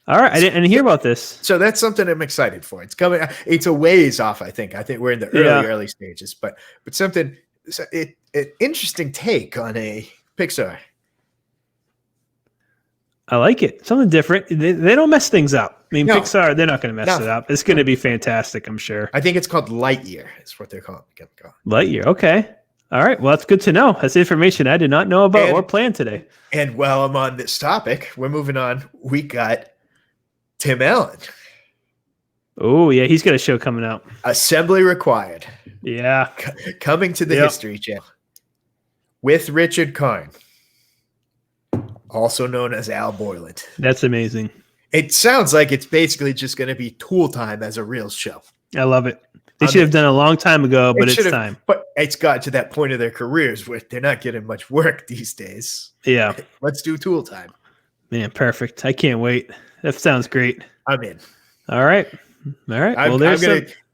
All right, I didn't hear about this. So that's something I'm excited for. It's coming. It's a ways off, I think. I think we're in the early stages, but something. An interesting take on a Pixar. I like it. Something different. They don't mess things up. I mean, no. Pixar, they're not going to mess it up. It's going to be fantastic, I'm sure. I think it's called Lightyear. Is what they're calling it. Lightyear. Okay. All right. Well, that's good to know. That's information I did not know about or plan today. And while I'm on this topic, we're moving on. We got Tim Allen. Oh, yeah. He's got a show coming out. Assembly Required. Yeah. Coming to the History Channel with Richard Karn, also known as Al Borland. That's amazing. It sounds like it's basically just going to be Tool Time as a real show. I love it. They should have done it a long time ago, but it's time. But it's got to that point of their careers where they're not getting much work these days. Yeah. Let's do Tool Time. Man, perfect. I can't wait. That sounds great. I'm in. All right.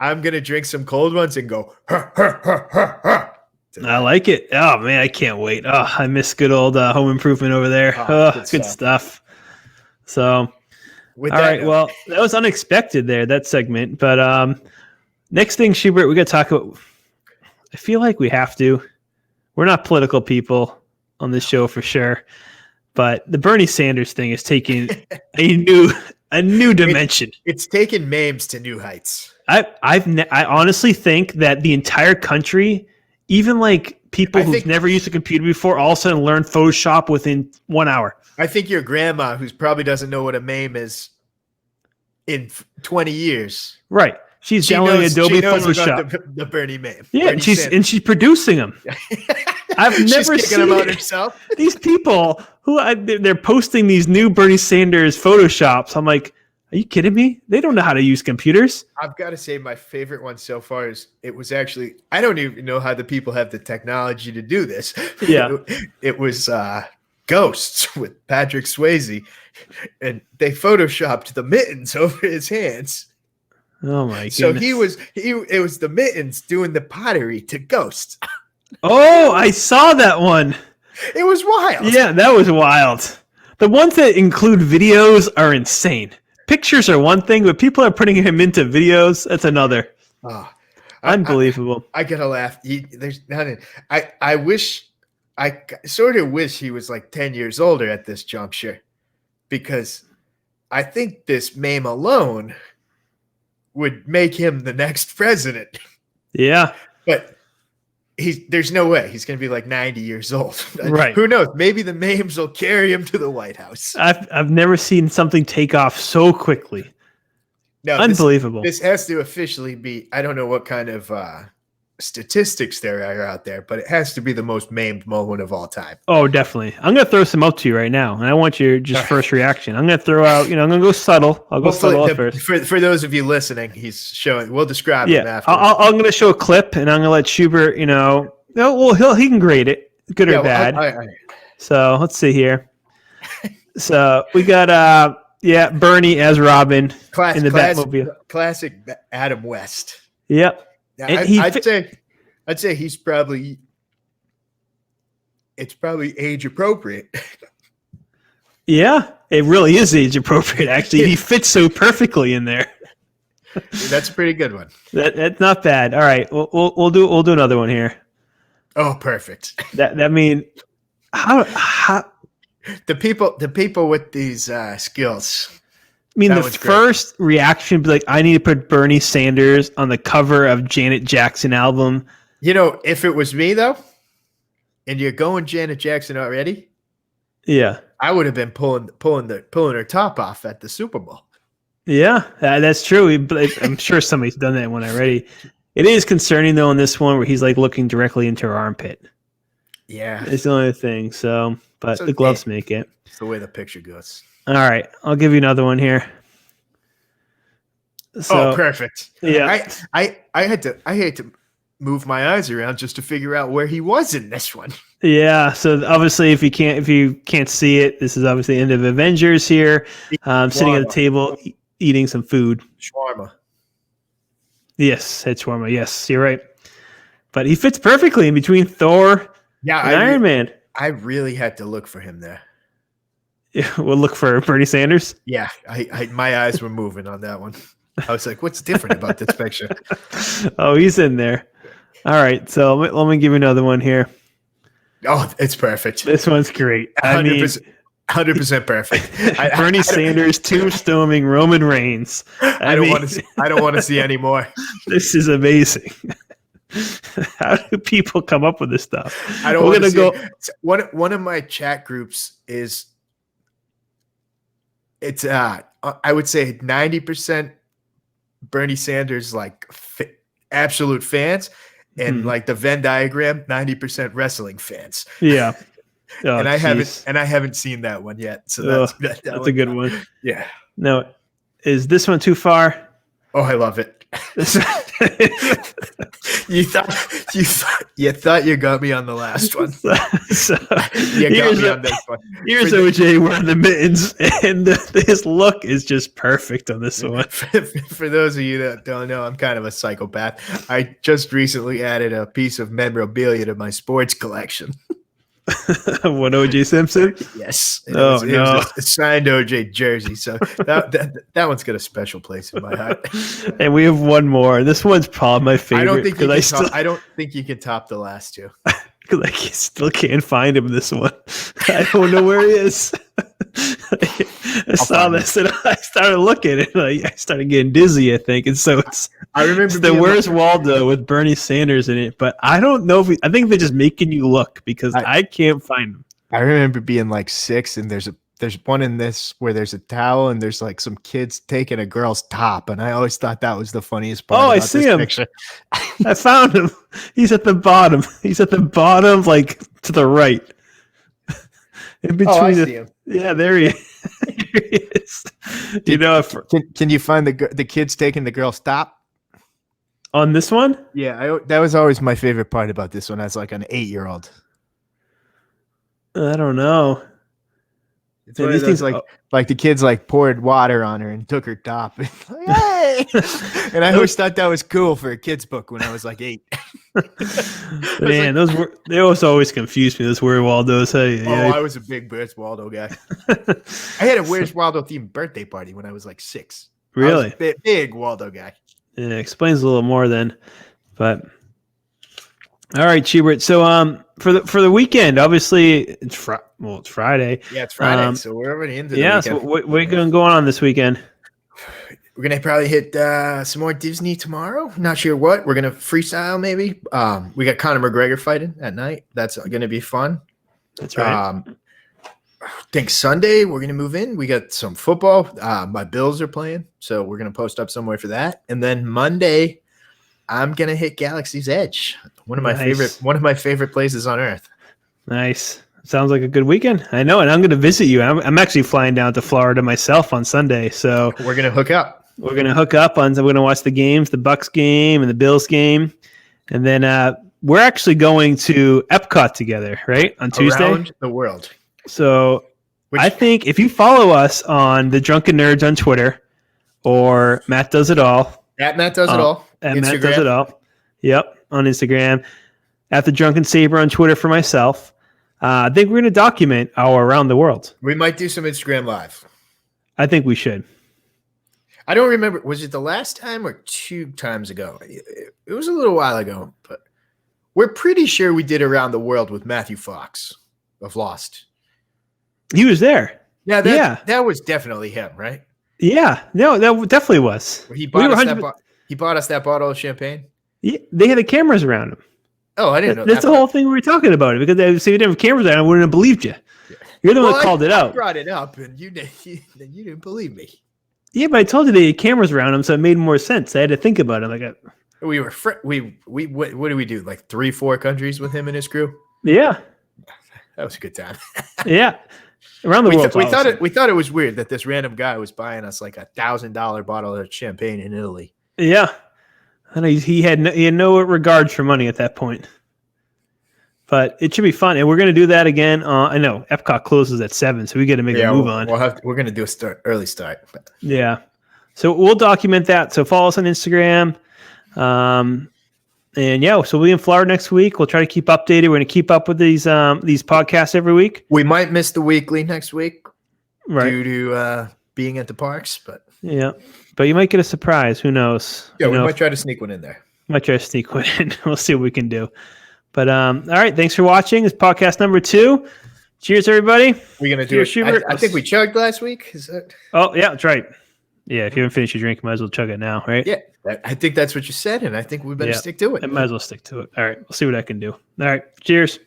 I'm gonna drink some cold ones and go. I like it. Oh man, I can't wait. Oh, I miss good old Home Improvement over there. Good stuff. So, well, that was unexpected there, that segment. But next thing, Schubert, we got to talk about. I feel like we have to. We're not political people on this show for sure, but the Bernie Sanders thing is taking a new dimension. It's taken memes to new heights. I honestly think that the entire country, even like people who've never used a computer before, all of a sudden learn Photoshop within 1 hour. I think your grandma, who probably doesn't know what a meme is, in 20 years, right? She's downloading Adobe Photoshop. The Bernie meme. Yeah, she's producing them. I've never seen them out herself. These people they're posting these new Bernie Sanders Photoshops. I'm like, are you kidding me? They don't know how to use computers. I've got to say my favorite one so far is it was actually, I don't even know how the people have the technology to do this. Yeah. It was Ghosts with Patrick Swayze, and they Photoshopped the mittens over his hands. Oh my goodness. So it was the mittens doing the pottery to Ghosts. Oh, I saw that one. It was wild. Yeah, that was wild. The ones that include videos are insane. Pictures are one thing, but people are putting him into videos. That's another. Unbelievable. I gotta laugh. There's not. I wish I sort of wish he was like 10 years older at this juncture, because I think this meme alone would make him the next president. Yeah. But there's no way he's going to be like 90 years old. Right. Who knows? Maybe the memes will carry him to the White House. I've never seen something take off so quickly. No, unbelievable. This has to officially be, I don't know what kind of statistics there are out there, but it has to be the most memed moment of all time. Oh, definitely. I'm going to throw some up to you right now, and I want your just first reaction. I'm going to throw out, I'm going to go subtle. I'll go subtle at first. For those of you listening, he's showing, we'll describe him after. I'm going to show a clip, and I'm going to let Schubert, he can grade it, good or bad. So let's see here. So we got, Bernie as Robin in the Batmobile. Classic Adam West. Yep. I'd say he's probably, it's probably age appropriate. Yeah, it really is age appropriate. Actually, he fits so perfectly in there. That's a pretty good one. That's not bad. All right, we'll do another one here. Oh, perfect. That mean how the people with these skills. I mean, the first reaction would be like, I need to put Bernie Sanders on the cover of Janet Jackson album. If it was me though, and you're going Janet Jackson already, yeah, I would have been pulling her top off at the Super Bowl. Yeah, that's true. I'm sure somebody's done that one already. It is concerning though in this one where he's like looking directly into her armpit. Yeah, it's the only thing. So, but the gloves make it. It's the way the picture goes. All right, I'll give you another one here. So, perfect. Yeah, I had to move my eyes around just to figure out where he was in this one. Yeah, so obviously if you can't see it, this is obviously the end of Avengers here. Sitting at the table eating some food. Shawarma. Yes, it's shawarma. Yes, you're right. But he fits perfectly in between Thor and Iron Man. I really had to look for him there. Yeah, we'll look for Bernie Sanders. Yeah, my eyes were moving on that one. I was like, what's different about this picture? Oh, he's in there. All right, so let me give you another one here. Oh, it's perfect. This one's great. 100% perfect. Bernie Sanders tombstoning Roman Reigns. I don't want to see any more. This is amazing. How do people come up with this stuff? I don't want to go. One of my chat groups is. It's I would say 90% Bernie Sanders absolute fans, and like the Venn diagram 90% wrestling fans. Yeah, and I haven't seen that one yet. So that's a good one. Yeah. No, is this one too far? Oh, I love it. You thought you got me on the last one. So you got me on this one. Here's OJ wearing the mittens, and his look is just perfect on this one. For those of you that don't know, I'm kind of a psychopath. I just recently added a piece of memorabilia to my sports collection. What, OJ Simpson? Yes. It was a signed OJ jersey. So that one's got a special place in my heart. And we have one more. This one's probably my favorite. I don't think you can top the last two. Because I still can't find him in this one. I don't know where he is. I saw this and I started looking and I started getting dizzy, I think. And so I remember the Where's Waldo with Bernie Sanders in it, but I don't know I think they're just making you look because I can't find him. I remember being like 6 and there's one in this where there's a towel and there's like some kids taking a girl's top, and I always thought that was the funniest part. Oh, I see him. Picture. I found him. He's at the bottom. Like to the right. In between. I see him. Yeah, there he is. Can you find the kids taking the girl's top on this one? Yeah, that was always my favorite part about this one as like an 8-year-old. I don't know. It's one of those, like the kids like poured water on her and took her top. Hey! And I always thought that was cool for a kid's book when I was like 8. Man, those always confused me. Those Where's Waldo's. Hey, I was a big Where's Waldo guy. I had a Where's Waldo themed birthday party when I was like 6. Really? I was a big Waldo guy. Yeah, it explains a little more then. But All right, Schubert. So for the weekend, obviously it's Friday. Yeah, it's Friday, so we're already into the yeah. weekend. So what are going on this weekend? We're gonna probably hit some more Disney tomorrow. Not sure what. We're gonna freestyle maybe. We got Conor McGregor fighting at night. That's gonna be fun. That's right. I think Sunday we're gonna move in. We got some football. My Bills are playing, so we're gonna post up somewhere for that. And then Monday, I'm gonna hit Galaxy's Edge, one of my favorite places on earth. Nice. Sounds like a good weekend. I know, and I'm going to visit you. I'm actually flying down to Florida myself on Sunday, so we're gonna hook up. We're going to hook up we're going to watch the games, the Bucks game and the Bills game, and then we're actually going to Epcot together, right, on Tuesday. Around the world. So I think if you follow us on the Drunken Nerds on Twitter or Matt Does It All. At Matt Does It All. At Instagram. Matt Does It All. Yep, on Instagram. At the Drunken Saber on Twitter for myself. I think we're going to document our around the world. We might do some Instagram Live. I think we should. I don't remember. Was it the last time or 2 times ago? It was a little while ago, but we're pretty sure we did around the world with Matthew Fox of Lost. He was there. Yeah, that was definitely him, right? Yeah, no, that definitely was. He bought us that bottle of champagne. Yeah, they had the cameras around him. Oh, I didn't know. That's the whole thing we were talking about. Because if we didn't have cameras around, I wouldn't have believed you. Yeah. You're the one that called it out. I brought it up, and you didn't believe me. Yeah, but I told you they had cameras around him, so it made more sense. I had to think about it. We were what did we do? Like 3-4 countries with him and his crew. Yeah, that was a good time. Yeah, around the world. We thought it was weird that this random guy was buying us like $1,000 bottle of champagne in Italy. Yeah, and he had no regard for money at that point. But it should be fun, and we're going to do that again. I know Epcot closes at 7, so we got to make a move on. We're going to do early start. Yeah, so we'll document that. So follow us on Instagram, and yeah, so we'll be in Florida next week. We'll try to keep updated. We're going to keep up with these podcasts every week. We might miss the weekly next week, right, due to being at the parks, but yeah, but you might get a surprise. Who knows? Yeah, we might try to sneak one in there. Might try to sneak one in. We'll see what we can do. But all right, thanks for watching. It's podcast number 2. Cheers, everybody. We're gonna do it. I think we chugged last week. Is that? Oh yeah, that's right. Yeah, if you haven't finished your drink, you might as well chug it now, right? Yeah, I think that's what you said, and I think we better stick to it. I might as well stick to it. All right, we'll see what I can do. All right, cheers.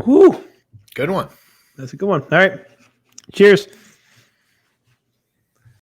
Woo, good one. That's a good one. All right, cheers.